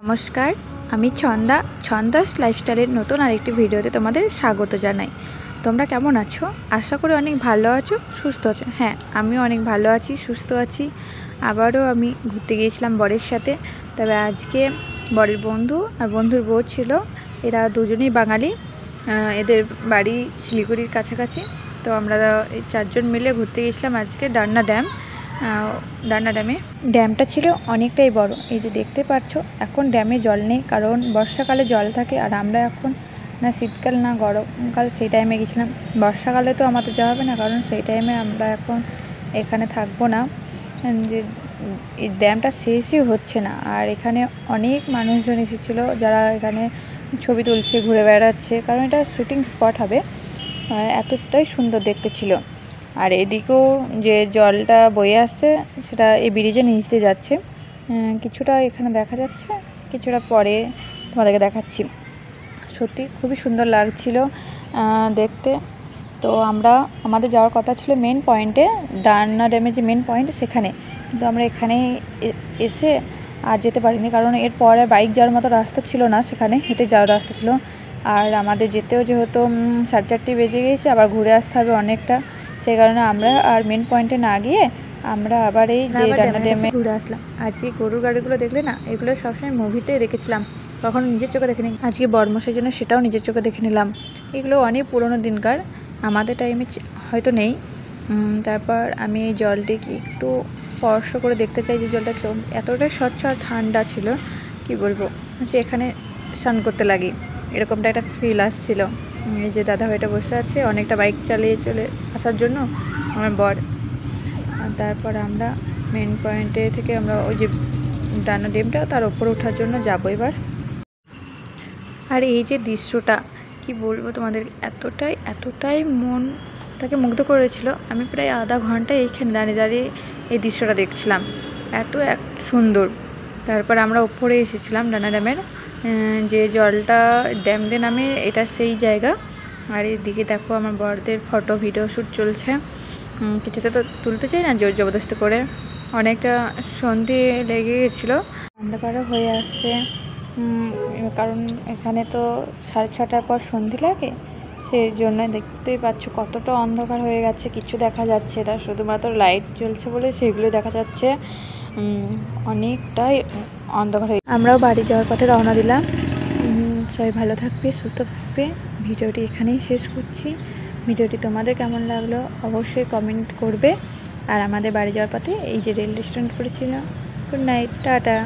নমস্কার, আমি ছন্দাস লাইফস্টাইলের নতুন আরেকটি ভিডিওতে তোমাদের স্বাগত জানাই। তোমরা কেমন আছো? আশা করি অনেক ভালো আছো, সুস্থ আছো। হ্যাঁ, আমিও অনেক ভালো আছি, সুস্থ আছি। আবারও আমি ঘুরতে গিয়েছিলাম বরের সাথে। তবে আজকে বরের বন্ধু আর বন্ধুর বউ ছিল। এরা দুজনেই বাঙালি। এদের বাড়ি শিলিগুড়ির কাছাকাছি। তো আমরা এই 4 জন মিলে ঘুরতে গিয়েছিলাম আজকে ডান্না ড্যামে। ড্যামটা ছিল অনেকটাই বড়। এই যে দেখতে পাচ্ছ, এখন ড্যামে জল নেই, কারণ বর্ষাকালে জল থাকে। আর আমরা এখন না শীতকাল না গরমকাল সেই টাইমে গেছিলাম। বর্ষাকালে তো আমাদের যাওয়া হবে না, কারণ সেই টাইমে আমরা এখন এখানে থাকবো না। যে এই ড্যামটা শেষই হচ্ছে না। আর এখানে অনেক মানুষজন এসেছিলো, যারা এখানে ছবি তুলছে, ঘুরে বেড়াচ্ছে, কারণ এটা শুটিং স্পট হবে। এতটাই সুন্দর দেখতে ছিল। আর এদিকেও যে জলটা বয়ে আসছে, সেটা এই ব্রিজের নিচ দিয়ে যাচ্ছে। কিছুটা এখানে দেখা যাচ্ছে, কিছুটা পরে তোমাদেরকে দেখাচ্ছি। সত্যি খুবই সুন্দর লাগছিল দেখতে। তো আমাদের যাওয়ার কথা ছিল মেন পয়েন্টে, ডান্না ড্যামের যে মেন পয়েন্ট সেখানে, কিন্তু আমরা এখানে এসে আর যেতে পারিনি, কারণ এরপরে বাইক যাওয়ার মতো রাস্তা ছিল না, সেখানে হেঁটে যাওয়ার রাস্তা ছিল। আর আমাদের যেতেও যেহেতু 4:30 বেজে গিয়েছে, আবার ঘুরে আসতে হবে অনেকটা। সেই কারণে আমরা আর মেন পয়েন্টে না গিয়ে আমরা আবার এই যে ডান্না ড্যামে ঘুরে আসলাম। আর যে গরুর গাড়িগুলো দেখলে না, এগুলো সবসময় মুভিতে দেখেছিলাম, কখনো নিজের চোখে দেখিনি। আজকে বর্মশের জন্য সেটাও নিজের চোখে দেখে নিলাম। এগুলো অনেক পুরোনো দিনকার, আমাদের টাইমে হয়তো নেই। তারপর আমি এই জলটিকে একটু স্পর্শ করে দেখতে চাই যে জলটা কীরকম। এতটাই স্বচ্ছ আর ঠান্ডা ছিল, কি বলবো, যে এখানে স্নান করতে লাগি এরকমটা একটা ফিল আসছিল। এই যে দাদাভাইটা বসে আছে অনেকটা বাইক চালিয়ে চলে আসার জন্য, আমার বর। আর তারপর আমরা মেন পয়েন্টে থেকে আমরা ওই যে ডান্না ড্যামটা, তার ওপরে ওঠার জন্য যাবো এবার। আর এই যে দৃশ্যটা, কি বলবো তোমাদের, এতটাই মনটাকে মুগ্ধ করেছিল। আমি প্রায় আধা ঘন্টা এইখানে দাঁড়িয়ে এই দৃশ্যটা দেখছিলাম, এত সুন্দর। তারপর আমরা ওপরে এসেছিলাম ডান্না ড্যামের, যে জলটা ড্যাম দিয়ে নামে, এটা সেই জায়গা। আর এদিকে দেখো আমার বরদের ফটো ভিডিও শ্যুট চলছে। কিছুতে তো তুলতে চাই না, জোর জবরদস্তি করে। অনেকটা সন্ধে লেগে গেছিলো, অন্ধকারও হয়ে আসছে, কারণ এখানে তো 6:30টার পর সন্ধে লাগে। সেই জন্য দেখতেই পাচ্ছ কতটা অন্ধকার হয়ে গেছে, কিছু দেখা যাচ্ছে না, শুধুমাত্র লাইট জ্বলছে বলে সেগুলো দেখা যাচ্ছে। অনেকটাই অন্ধকার হয়ে আমরাও বাড়ি যাওয়ার পথে রওনা দিলাম। সবাই ভালো থাকবে, সুস্থ থাকবে। ভিডিওটি এখানেই শেষ করছি। ভিডিওটি তোমাদের কেমন লাগলো অবশ্যই কমেন্ট করবে। আর আমাদের বাড়ি যাওয়ার পথে এই যে রেল রেস্টুরেন্ট পড়েছিল। Good night, tata.